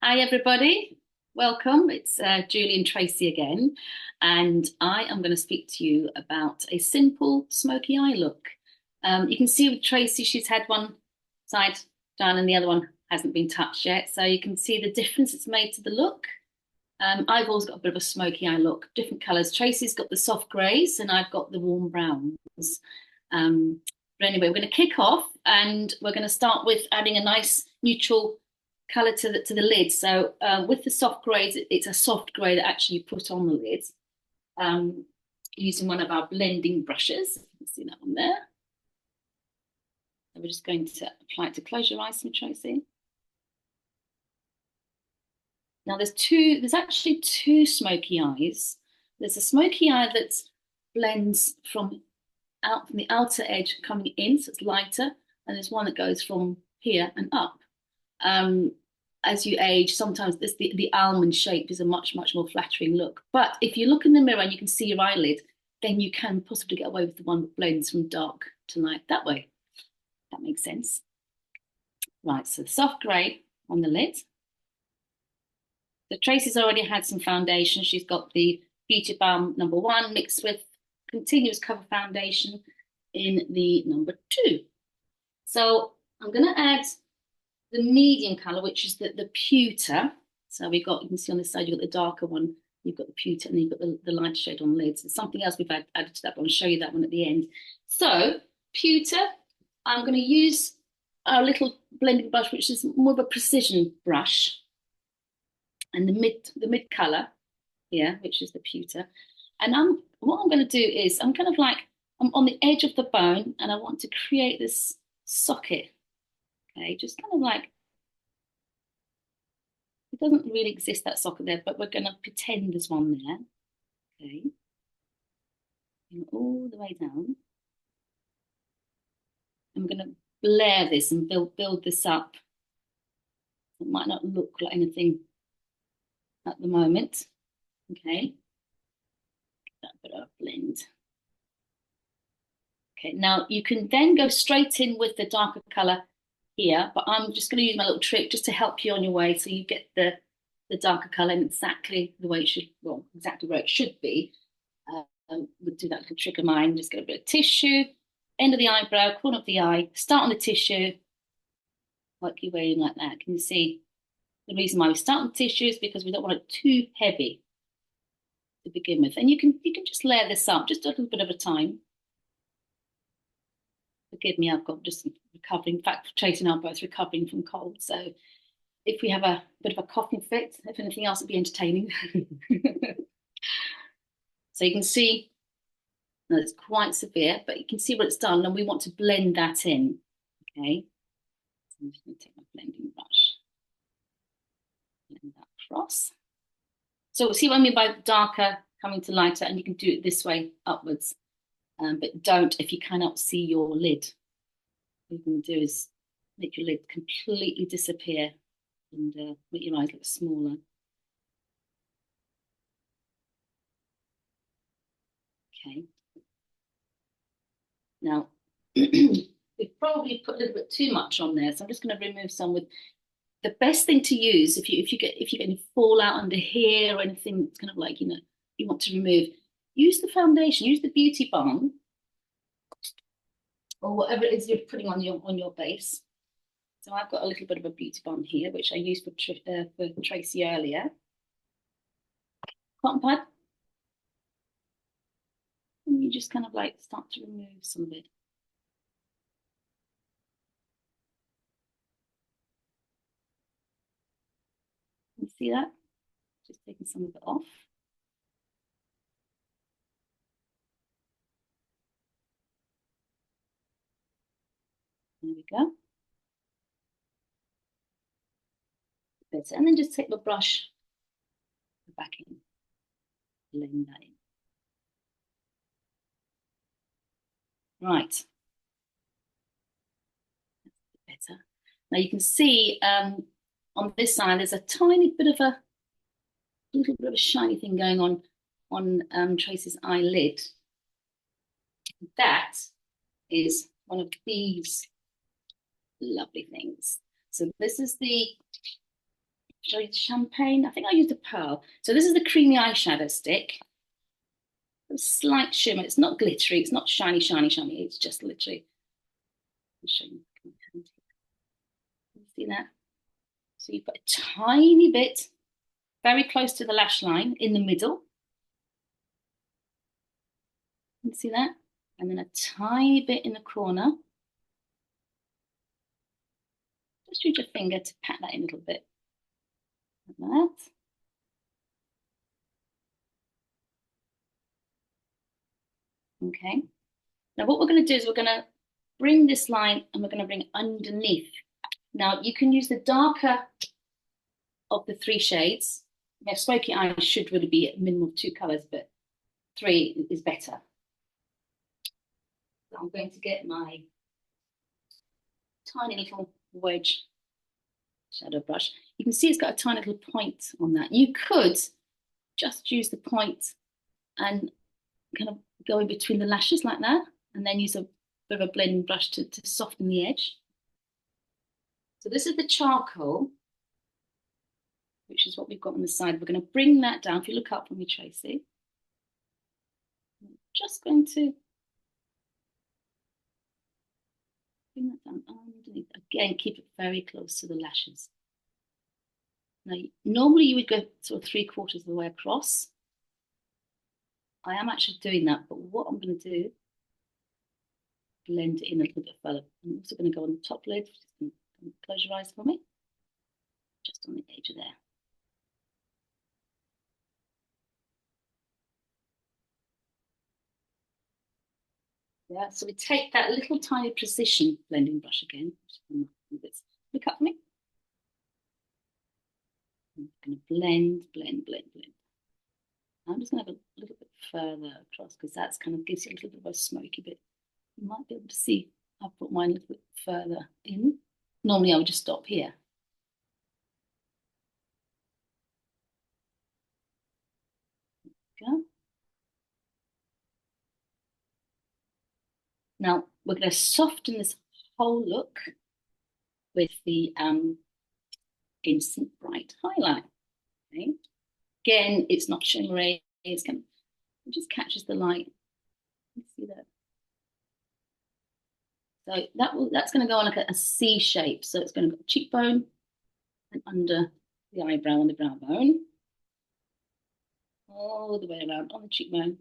Hi, everybody. Welcome. It's Julie and Tracy again, and I am going to speak to you about a simple smoky eye look. You can see with Tracy, she's had one side done and the other one hasn't been touched yet. So you can see the difference it's made to the look. I've always got a bit of a smoky eye look, different colours. Tracy's got the soft greys and I've got the warm browns. Um, but anyway, we're going to kick off and we're going to start with adding a nice neutral colour to the lid. So with the soft greys, it's a soft grey that actually you put on the lid using one of our blending brushes. You can see that one there. So we're just going to apply it to close your eyes, Tracy. Now there's actually two smoky eyes. There's a smoky eye that blends from the outer edge coming in, so it's lighter, and there's one that goes from here and up. As you age, sometimes the almond shape is a much more flattering look. But if you look in the mirror and you can see your eyelid, then you can possibly get away with the one that blends from dark to light that way. That makes sense. Right, so the soft grey on the lid. So Tracy's already had some foundation. She's got the Beauty Balm #1 mixed with Continuous Cover Foundation in the #2. So I'm going to add the medium colour, which is the pewter. So you can see on this side, you've got the darker one, you've got the pewter, and then you've got the lighter shade on the lids. There's something else we've added to that, but I'll show you that one at the end. So pewter, I'm going to use our little blending brush, which is more of a precision brush, and the mid colour here, which is the pewter. And what I'm going to do is I'm on the edge of the bone, and I want to create this socket. Okay, just kind of like, it doesn't really exist, that socket there, but we're going to pretend there's one there. Okay, and all the way down. I'm going to blare this and build this up. It might not look like anything at the moment. Okay, that bit of blend. Okay, now you can then go straight in with the darker colour here, but I'm just going to use my little trick just to help you on your way, so you get the darker colour in exactly the way it should, well, exactly where it should be. We'll do that little trick of mine. Just get a bit of tissue, end of the eyebrow, corner of the eye, start on the tissue, work your way in like that. Can you see the reason why we start on tissue is because we don't want it too heavy to begin with. And you can just layer this up just a little bit at a time. Forgive me, I've got just recovering. In fact, Tracy and I are both recovering from cold. So if we have a bit of a coughing fit, if anything else, it'd be entertaining. So you can see that it's quite severe, but you can see what it's done, and we want to blend that in. Okay, so I'm just going to take my blending brush, blend that across. So see what I mean by darker coming to lighter, and you can do it this way upwards. But don't if you cannot see your lid. What you're going to do is make your lid completely disappear and make your eyes look smaller. Okay. Now, we've probably put a little bit too much on there, so I'm just going to remove some with the best thing to use if you get any fallout under here or anything that's kind of like, you want to remove. Use the foundation, use the Beauty Balm, or whatever it is you're putting on your base. So I've got a little bit of a Beauty Balm here, which I used for Tracy earlier. Cotton pad. And you just kind of like start to remove some of it. You see that? Just taking some of it off. There we go. Better. And then just take the brush back in, blend that in. Right. Better. Now you can see on this side there's a tiny bit of a little bit of a shiny thing going on Tracy's eyelid. That is one of these lovely things. So this is the Should I use champagne? I think I used a pearl. So this is the creamy eyeshadow stick. A slight shimmer. It's not glittery. It's not shiny, shiny, shiny. It's just literally. I'll show you. See that? So you put a tiny bit very close to the lash line in the middle. You see that? And then a tiny bit in the corner. Just use your finger to pat that in a little bit. Like that. Okay. Now what we're going to do is we're going to bring this line and we're going to bring it underneath. Now you can use the darker of the three shades. Now Smokey Eye should really be a minimum of 2 colors, but 3 is better. So I'm going to get my tiny little wedge shadow brush. You can see it's got a tiny little point on that. You could just use the point and kind of go in between the lashes like that, and then use a bit of a blending brush to soften the edge. So this is the charcoal, which is what we've got on the side. We're going to bring that down. If you look up for me, Tracy, I'm just going to bring that down underneath. Again, keep it very close to the lashes. Now, normally you would go sort of 3/4 of the way across. I am actually doing that, but what I'm going to do, blend it in a little bit further. I'm also going to go on the top lid. Close your eyes for me. Just on the edge of there. Yeah, so we take that little tiny precision blending brush again. Look up for me. I'm going to blend, blend, blend, blend. I'm just going to go a little bit further across because that's kind of gives you a little bit of a smoky bit. You might be able to see I've put mine a little bit further in. Normally I would just stop here. Go. Now we're going to soften this whole look with the Instant Bright highlight. Okay. Again, it's not shimmery. It's kind of, it just catches the light. You see that? So that's going to go on like a C shape. So it's going to go cheekbone and under the eyebrow on the brow bone, all the way around on the cheekbone.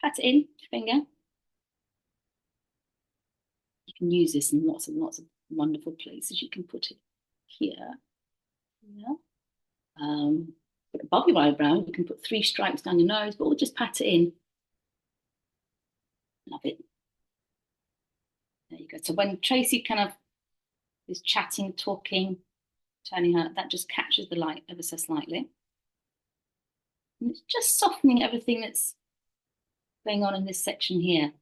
Pat it in, finger. You can use this in lots and lots of wonderful places. You can put it here. Yeah. But above your eyebrow, you can put 3 stripes down your nose, but we'll just pat it in. Love it. There you go. So when Tracey kind of is chatting, talking, turning her, that just catches the light ever so slightly. And it's just softening everything that's going on in this section here.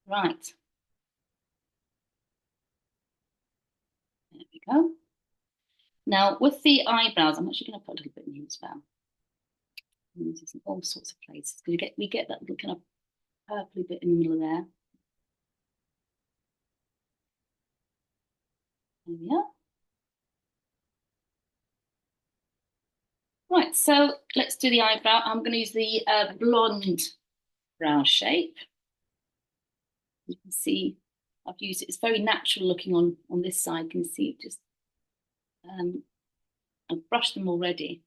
Right. There we go. Now with the eyebrows, I'm actually going to put a little bit in here as well. Use this in all sorts of places because we get that little kind of purpley bit in the middle there. There we are. Right, so let's do the eyebrow. I'm going to use the blonde brow shape. You can see I've used it. It's very natural looking on this side. You can see it just, I've brushed them already.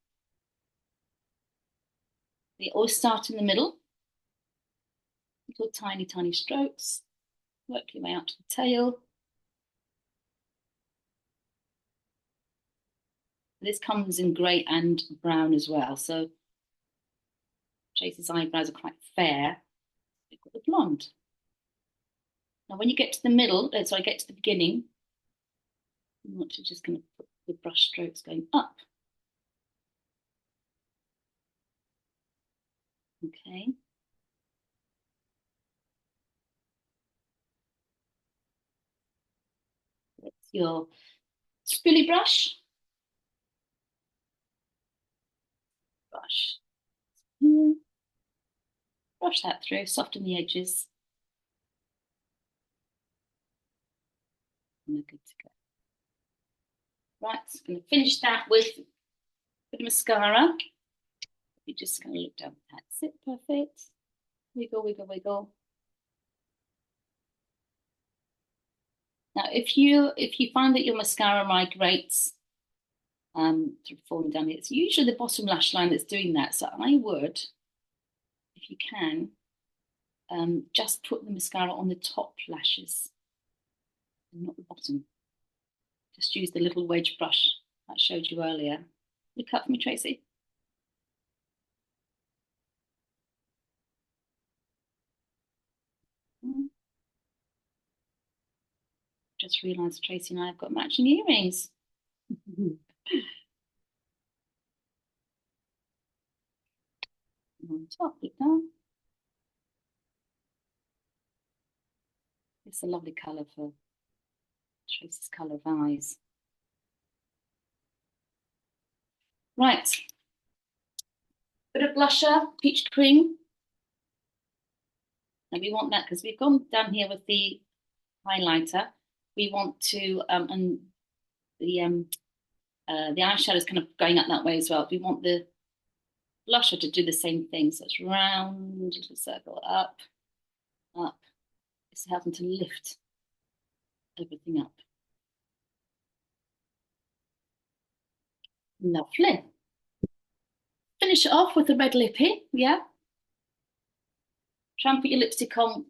They always start in the middle. Little tiny, tiny strokes. Work your way out to the tail. This comes in grey and brown as well. So Tracy's eyebrows are quite fair. We've got the blonde. Now, when you get to the middle, sorry, get to the beginning, you want to just kind of put the brush strokes going up. Okay. That's your spoolie brush. Brush. Brush that through, soften the edges. and they're good to go. Right, so I'm going to finish that with a bit of mascara. You're just going to look down. That's it, perfect. Wiggle, wiggle, wiggle. Now, if you find that your mascara migrates sort of falling down here, it's usually the bottom lash line that's doing that. So I would, if you can, just put the mascara on the top lashes and not the bottom. Just use the little wedge brush I showed you earlier. Look up for me, Tracy. Just realised Tracy and I have got matching earrings. On top, look down. It's a lovely colour for Tracy's colour of eyes. Right. Bit of blusher, peach cream. And we want that because we've gone down here with the highlighter. We want to, and the eyeshadow is kind of going up that way as well. We want the blusher to do the same thing. So it's round, little circle, up, up. It's helping to lift everything up. Lovely. Finish it off with a red lippy, yeah. Try and put your lipstick on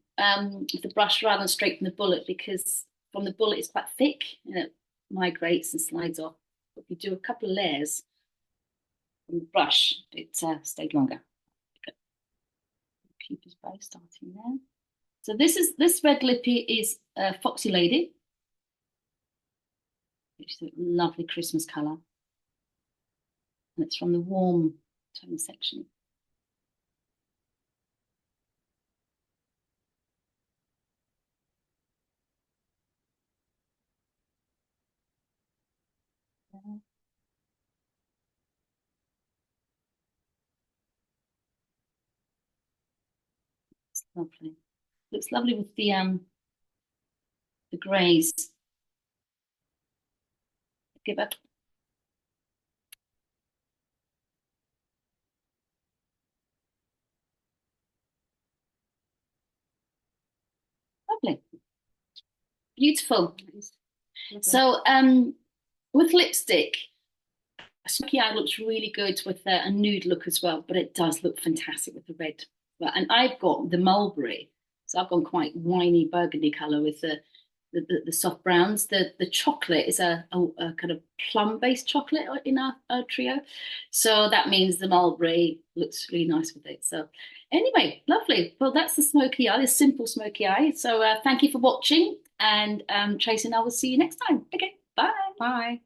with the brush rather than straight from the bullet, because from the bullet it's quite thick and it migrates and slides off. But if you do a couple of layers from the brush, it stayed longer. Keep his bow starting there. So this red lippy is Foxy Lady, which is a lovely Christmas colour. And it's from the warm tone section. It's lovely. Looks lovely with the greys. Give up. Lovely. Beautiful. So with lipstick, Smokey Eye looks really good with a nude look as well, but it does look fantastic with the red. And I've got the mulberry, so I've gone quite winey burgundy colour with the soft browns. The chocolate is a kind of plum-based chocolate in our trio, so that means the mulberry looks really nice with it. So anyway, lovely. Well, that's the Smokey Eye, the simple Smokey Eye. So thank you for watching, and Tracy and I will see you next time. Okay, bye. Bye.